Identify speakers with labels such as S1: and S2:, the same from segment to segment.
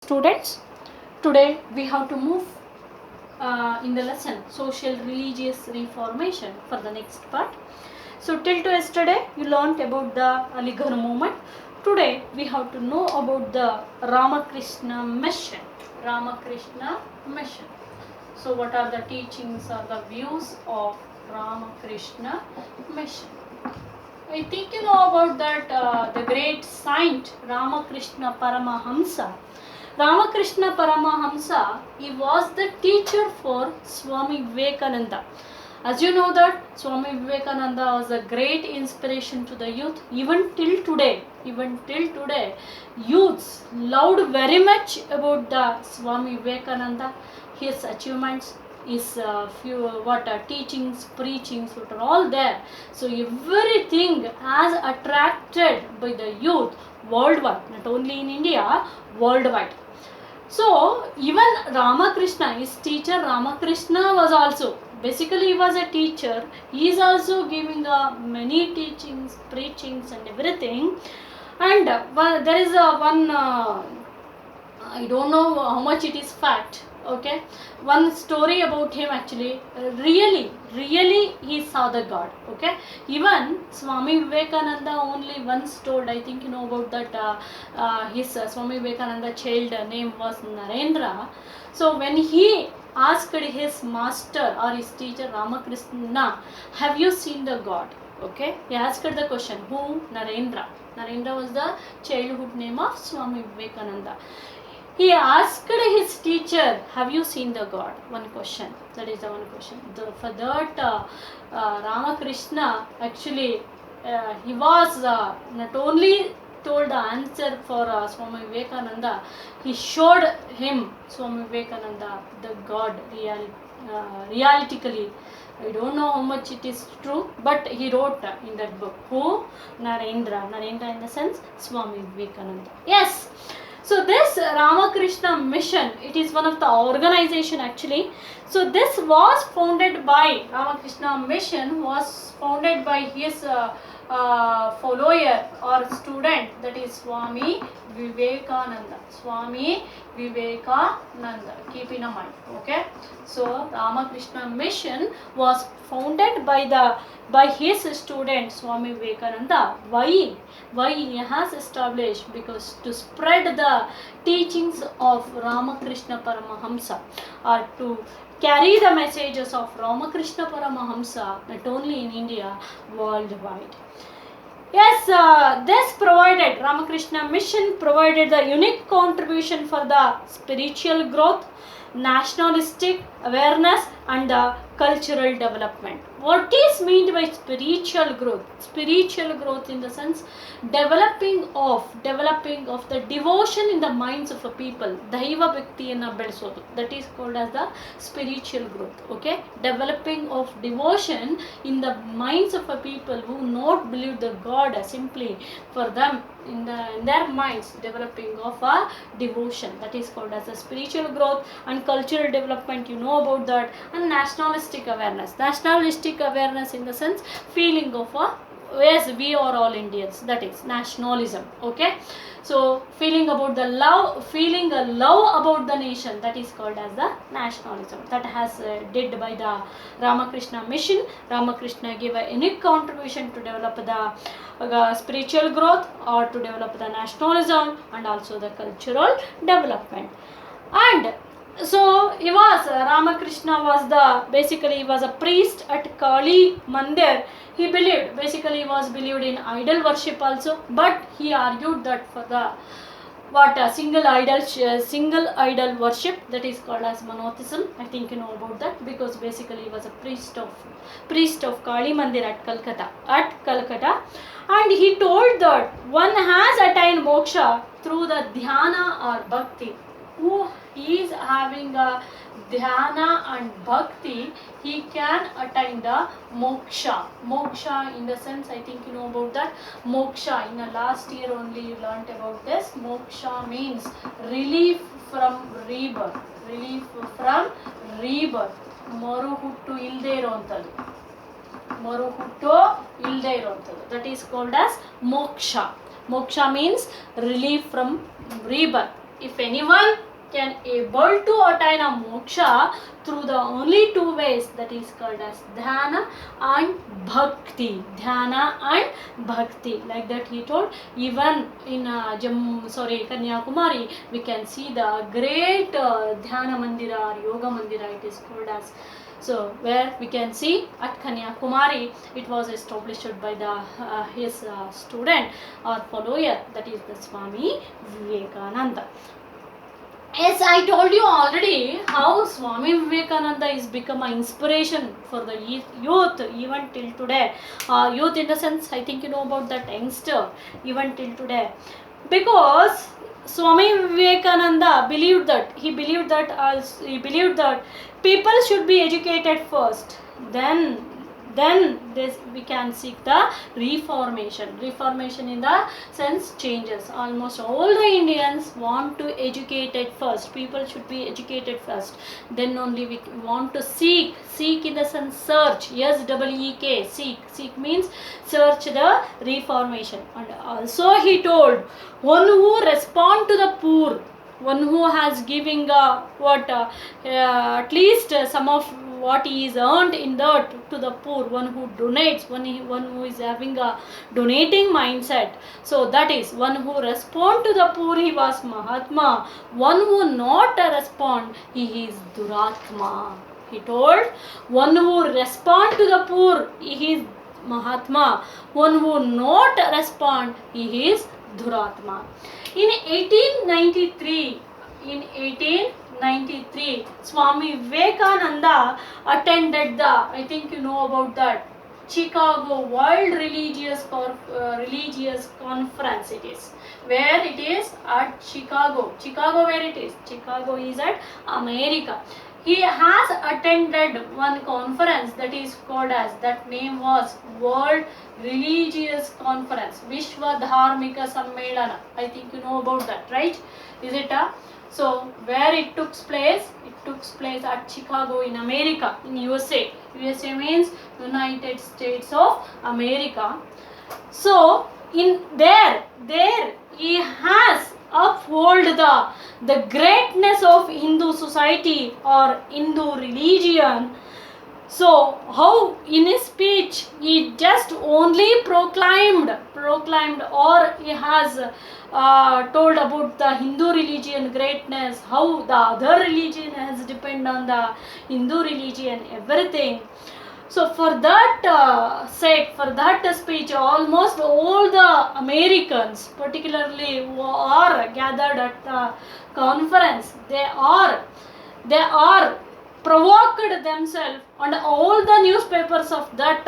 S1: Students, today we have to move in the lesson social religious reformation for the next part. So till to yesterday you learnt about the Aligarh movement. Today we have to know about the Ramakrishna mission. Ramakrishna mission. So what are the teachings or the views of Ramakrishna mission? I think you know about that the great saint Ramakrishna Paramahamsa. Ramakrishna Paramahamsa, he was the teacher for Swami Vivekananda. As you know that Swami Vivekananda was a great inspiration to the youth. Even till today, youths loved very much about the Swami Vivekananda, his achievements, his teachings, preachings, what are all there. So everything has attracted by the youth worldwide, not only in India, worldwide. So even Ramakrishna, his teacher Ramakrishna was also, basically he was a teacher. He is also giving many teachings, preachings and everything. And there is one, I don't know how much it is fact. Okay, one story about him actually. Really he saw the God. Okay, even Swami Vivekananda only once told, I think you know about that his Swami Vivekananda child name was Narendra. So when he asked his master or his teacher Ramakrishna, have you seen the God? Okay, he asked the question, who? Narendra. Narendra was the childhood name of Swami Vivekananda. He asked his teacher, have you seen the God? One question. That is the one question. For that, Ramakrishna actually, he was not only told the answer for Swami Vivekananda, he showed him, Swami Vivekananda, the God realistically. I don't know how much it is true, but he wrote in that book. Who? Narendra. Narendra in the sense, Swami Vivekananda. Yes. So this Ramakrishna mission, it is one of the organization actually. So this was founded by, Ramakrishna mission was founded by his follower or student, that is Swami Vivekananda. Swami Vivekananda. Keep in mind. Okay. So Ramakrishna mission was founded by his student Swami Vivekananda. Why he has established? Because to spread the teachings of Ramakrishna Paramahamsa, or to carry the messages of Ramakrishna Paramahamsa not only in India, worldwide. Yes, this provided, Ramakrishna mission provided the unique contribution for the spiritual growth, nationalistic awareness and the cultural development. What is meant by spiritual growth? Spiritual growth in the sense developing of the devotion in the minds of a people. Daiva bhaktiyanna ಬೆಳೆಸೋದು. That is called as the spiritual growth. Okay, developing of devotion in the minds of a people who not believe the God simply for them in their minds, developing of a devotion, that is called as a spiritual growth. And cultural development, you know about that. And nationalistic awareness in the sense feeling of a, yes, we are all Indians, that is nationalism. Okay, so feeling a love about the nation, that is called as the nationalism. That has did by the Ramakrishna mission. Ramakrishna gave a unique contribution to develop the spiritual growth, or to develop the nationalism and also the cultural development. And so he was, Ramakrishna was a priest at Kali Mandir. He was believed in idol worship also, but he argued that for the single idol worship, that is called as monotheism. I think you know about that, because basically he was a priest of Kali Mandir at Calcutta, and he told that one has attained moksha through the dhyana or bhakti. Who is having a dhyana and bhakti, he can attain the moksha. Moksha in the sense, I think you know about that. Moksha, in the last year only you learnt about this. Moksha means relief from rebirth. Maruhuttu ilde iruವಂತದ್ದು. That is called as moksha. Moksha means relief from rebirth. if anyone can able to attain a moksha through the only two ways, that is called as dhyana and bhakti. Dhyana and bhakti. Like that he told. Even in Kanyakumari, we can see the great dhyana mandira or yoga mandira, it is called as. So where we can see at Kanyakumari, it was established by the his student or follower, that is the Swami Vivekananda. As I told you already, how Swami Vivekananda is become an inspiration for the youth even till today. Youth in the sense, I think you know about that youngster even till today. Because Swami Vivekananda believed that people should be educated first. Then this we can seek the reformation. Reformation in the sense changes. Almost all the Indians want to educate it first. People should be educated first. Then only we want to seek. Seek in the sense search. S-E-E-K. Seek. Seek means search the reformation. And also he told, one who respond to the poor, one who has giving at least some of what he is earned in that to the poor, one who donates, one who is having a donating mindset. So that is one who respond to the poor, he was Mahatma. One who not respond, he is Duratma. He told, one who respond to the poor, he is Mahatma. One who not respond, he is Duratma. In 1893, Swami Vivekananda attended the, I think you know about that, Chicago World Religious Conference it is. Where it is? At Chicago. Chicago where it is? Chicago is at America. He has attended one conference that is called as, that name was World Religious Conference, Vishwa Dharmika Sammelana. I think you know about that, right? Is it a? So where it took place? It took place at Chicago in America, in USA. USA means United States of America. So in there he has uphold the greatness of Hindu society or Hindu religion. So how in his speech he just only proclaimed or he has told about the Hindu religion greatness, how the other religion has depend on the Hindu religion, everything. So for that sake, for that speech, almost all the Americans, particularly who are gathered at the conference, they are provoked themselves, and all the newspapers of that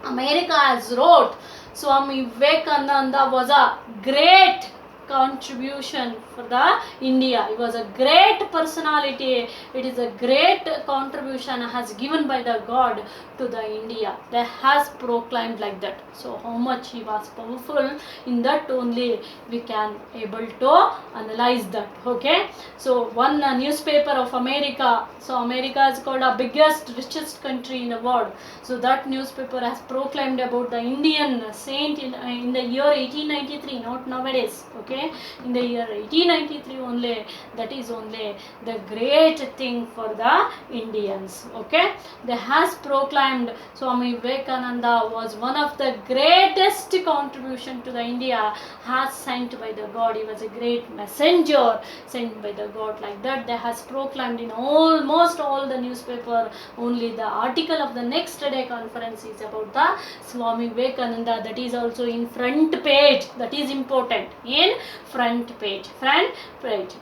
S1: America has wrote, Swami Vivekananda was a great contribution for the India. He was a great personality. It is a great contribution has given by the God to the India. They has proclaimed like that. So how much he was powerful, in that only we can able to analyze that. Okay. So one newspaper of America. So America is called the biggest, richest country in the world. So that newspaper has proclaimed about the Indian saint in the year 1893, not nowadays. Okay. In the year 1893 only, that is only the great thing for the Indians. Okay. They has proclaimed Swami Vivekananda was one of the greatest contribution to the India, has sent by the God. He was a great messenger sent by the God, like that. They has proclaimed in almost all the newspaper. Only the article of the next day conference is about the Swami Vivekananda. That is also in front page. That is important. In front page.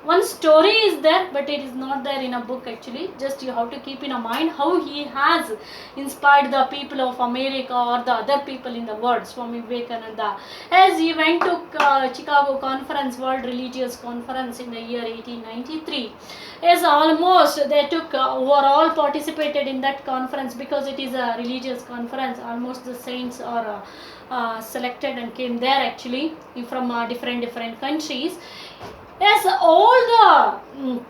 S1: One story is there, but it is not there in a book actually. Just you have to keep in mind how he has inspired the people of America or the other people in the world. Swami Vivekananda, as he went to Chicago Conference, World Religious Conference in the year 1893, as almost they took overall participated in that conference, because it is a religious conference. Almost the saints are selected and came there actually from different countries. Yes, all the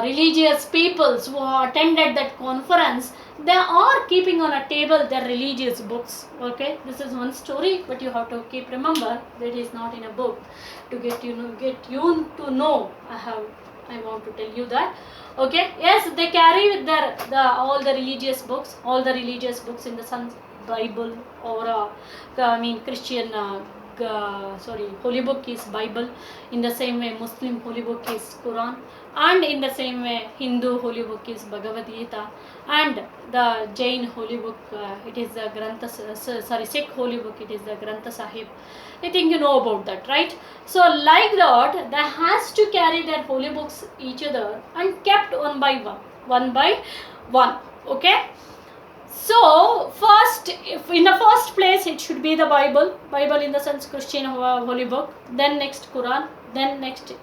S1: religious peoples who attended that conference, they are keeping on a table their religious books. Okay, this is one story, but you have to keep remember that is not in a book. To get you to know, I want to tell you that. Okay, yes, they carry with all the religious books, in the sense Bible or Christian. Holy book is Bible. In the same way, Muslim holy book is Quran, and in the same way, Hindu holy book is Bhagavad Gita, and the Jain holy book, it is the Sikh holy book, it is the Granth Sahib. I think you know about that, right? So like that, they has to carry their holy books each other and kept one by one. Okay. So first, if in the first place, it should be the Bible in the sense Christian holy book, then next Quran, then next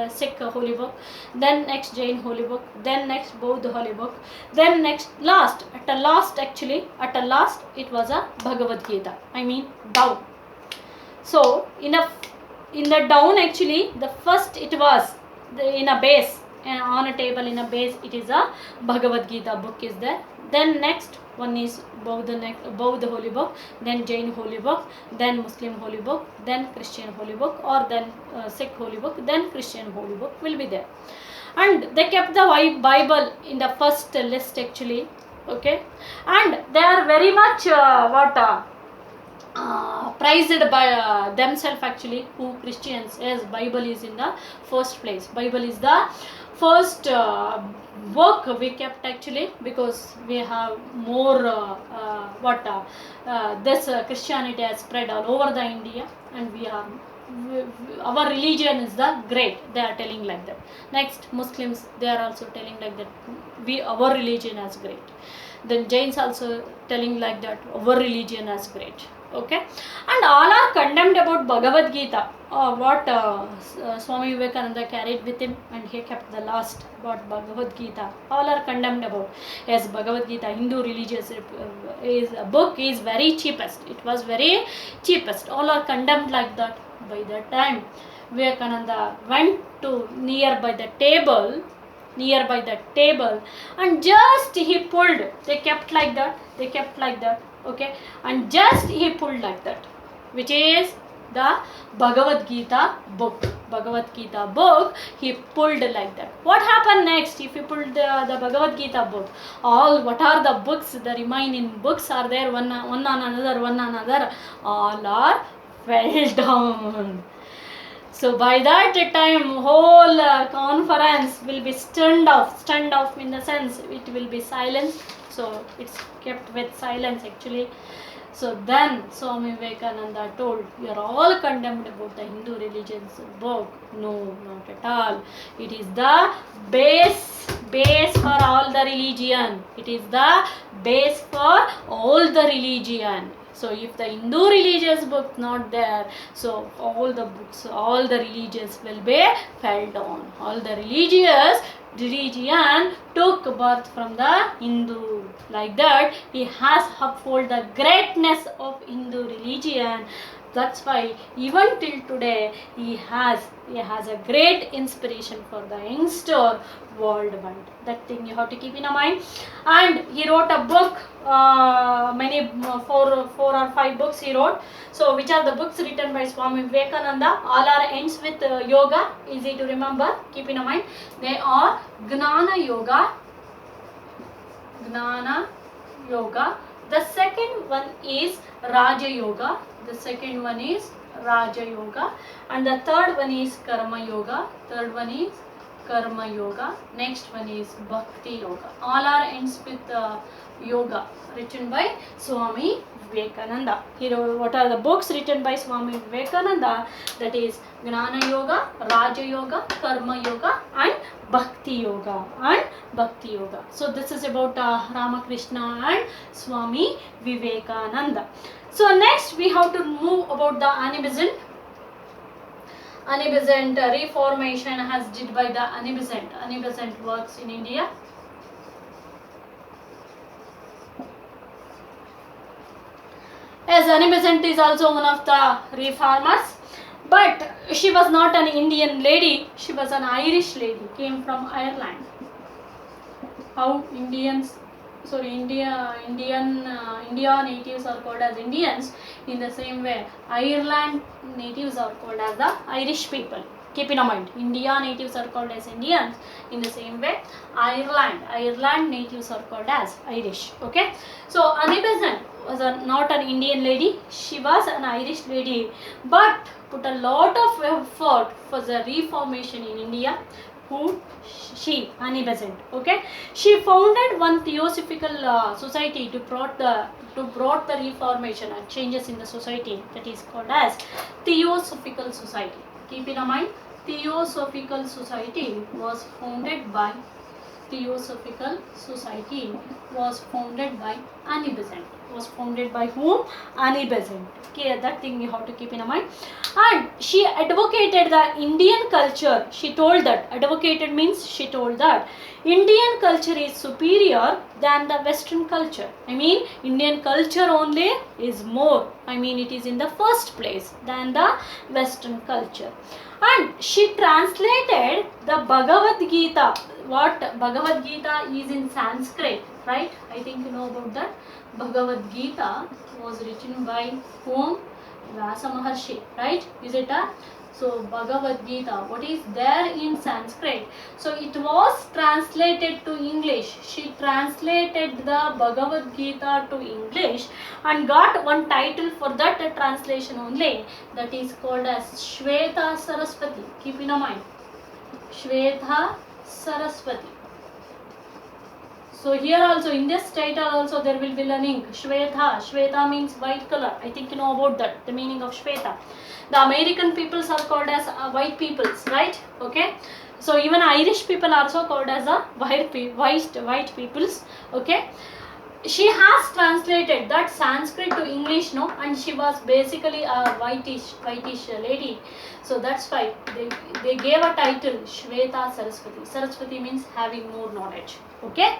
S1: Sikh holy book, then next Jain holy book, then next Buddha holy book, then next at the last it was a Bhagavad Gita, down. So in the down, actually the first it was in a base, and on a table in a base it is a Bhagavad Gita book is there. Then next one is Buddha holy book, then Jain holy book, then Muslim holy book, then Christian holy book, or then Sikh holy book, then Christian holy book will be there. And they kept the Bible in the first list actually. Okay, and they are very much prized by themselves actually, who Christians, as Bible is in the first place. Bible is the first book we kept actually, because we have more this Christianity has spread all over the India, and our religion is the great, they are telling like that. Next, Muslims, they are also telling like that, our religion is great. Then Jains also telling like that, our religion is great. Okay, and all are condemned about Bhagavad Gita, Swami Vivekananda carried with him, and he kept the last about Bhagavad Gita. All are condemned about, as Bhagavad Gita, Hindu religious book is very cheapest. It was very cheapest. All are condemned like that. By that time, Vivekananda went to nearby the table, and just he pulled. They kept like that. Okay, and just he pulled like that, which is the Bhagavad Gita book. He pulled like that. What happened next if you pulled the Bhagavad Gita book? What are the books, the remaining books are there, one on another, all are fell down. So by that time, whole conference will be stunned off in the sense it will be silenced. So it's kept with silence actually. So then Swami Vivekananda told, you are all condemned about the Hindu religion's book. No, not at all. It is the base for all the religion. It is the base for all the religion. So if the Hindu religious book not there, so all the books, all the religions will be fell down. All the religion took birth from the Hindu. Like that, he has uphold the greatness of Hindu religion. That's why even till today he has a great inspiration for the youngster worldwide. That thing you have to keep in mind. And he wrote a book, four or five books he wrote. So which are the books written by Swami Vivekananda? All are ends with yoga. Easy to remember. Keep in mind. They are Gnana Yoga. The second one is Raja Yoga. And the third one is Karma Yoga. Next one is Bhakti Yoga. All are ends with yoga, written by Swami Vivekananda. Here, what are the books written by Swami Vivekananda? That is Gnana Yoga, Raja Yoga, Karma Yoga, and Bhakti Yoga. So this is about Ramakrishna and Swami Vivekananda. So next we have to move about the Anabasant. Reformation has did by the Anabasant. Anabasant works in India. As Anabasant is also one of the reformers. But she was not an Indian lady, she was an Irish lady, came from Ireland. How Indians, sorry, India natives are called as Indians, in the same way Ireland natives are called as the Irish people. Keep in mind, India natives are called as Indians, in the same way Ireland natives are called as Irish. Okay, so Annie Besant was not an Indian lady, she was an Irish lady, but put a lot of effort for the reformation in India. Who? She, Annie Besant. Okay, she founded one theosophical society to brought the reformation and changes in the society, that is called as Theosophical Society. Keep in mind, Theosophical Society was founded by Annie Besant. Was founded by whom? Annie Besant. Okay, that thing you have to keep in mind. And she advocated the Indian culture. She told that, advocated means she told that Indian culture is superior than the Western culture. I mean, Indian culture only is more. I mean, it is in the first place than the Western culture. And she translated the Bhagavad Gita. What Bhagavad Gita is in Sanskrit, right? I think you know about that. Bhagavad Gita was written by whom? Vyasa Maharshi, right? Is it a? So Bhagavad Gita, what is there in Sanskrit? So it was translated to English. She translated the Bhagavad Gita to English and got one title for that translation only, that is called as Shweta Saraswati. Keep in mind, Shweta Saraswati. So here also, in this title also there will be learning Shweta. Shweta means white color. I think you know about that, the meaning of Shweta. The American peoples are called as white peoples, right? Okay. So even Irish people are also called as white peoples. Okay. She has translated that Sanskrit to English, no, and she was basically a whitish lady. So that's why they gave a title Shweta Saraswati. Saraswati means having more knowledge. Okay.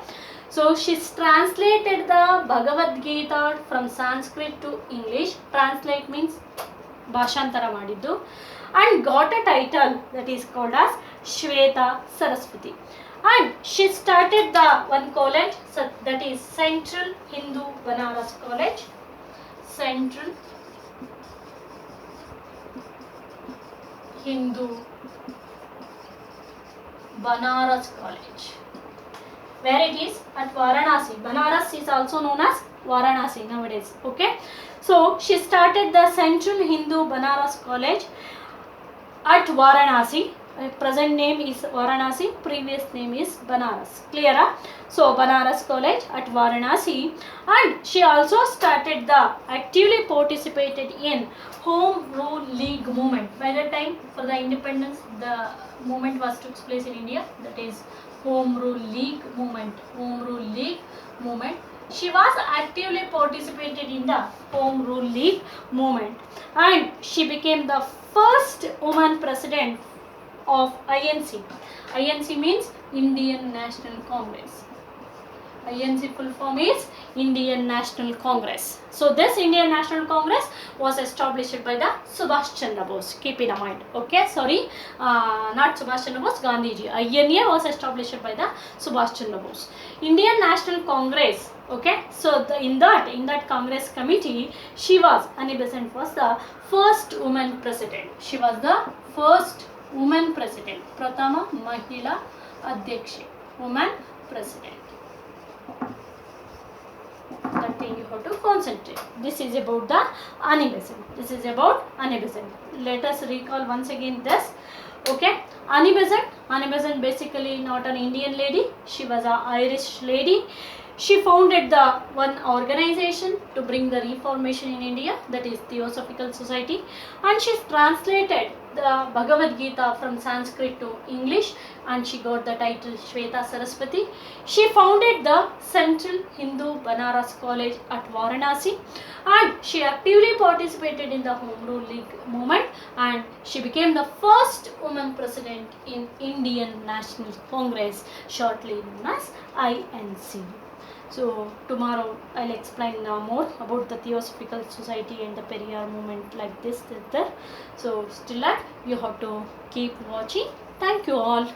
S1: So she's translated the Bhagavad Gita from Sanskrit to English. Translate means Bhashantara madiddu, and got a title that is called as Shweta Saraswati. And she started the one college, so that is Central Hindu Banaras College. Central Hindu Banaras College. Where it is? At Varanasi. Banaras is also known as Varanasi nowadays. Okay. So she started the Central Hindu Banaras College at Varanasi. Present name is Varanasi, previous name is Banaras. Clear? So Banaras College at Varanasi, and she also started the actively participated in Home Rule League movement. By the time for the independence, the movement was took place in India, that is Home Rule League movement. Home Rule League movement. She was actively participated in the Home Rule League movement, and she became the first woman president of INC. INC means Indian National Congress. INC full form is Indian National Congress. So this Indian National Congress was established by the Subhash Chandra Bose. Keep in mind. Okay, sorry, not Subhash Chandra Bose, Gandhiji. INA was established by the Subhash Chandra Bose. Indian National Congress. Okay, so in that Congress committee, Annie Besant was the first woman president. She was the first woman president. Pratama Mahila Adhyaksha. Woman president. That thing you have to concentrate. This is about the Annie Besant. Let us recall once again this. Okay, Annie Besant basically not an Indian lady. She was an Irish lady. She founded the one organization to bring the reformation in India, that is Theosophical Society, and she translated the Bhagavad Gita from Sanskrit to English, and she got the title Shweta Saraswati. She founded the Central Hindu Banaras College at Varanasi, and she actively participated in the Home Rule League movement, and she became the first woman president in Indian National Congress, shortly known as INC. So tomorrow I'll explain more about the Theosophical Society and the Periyar movement like this. So still that you have to keep watching. Thank you all.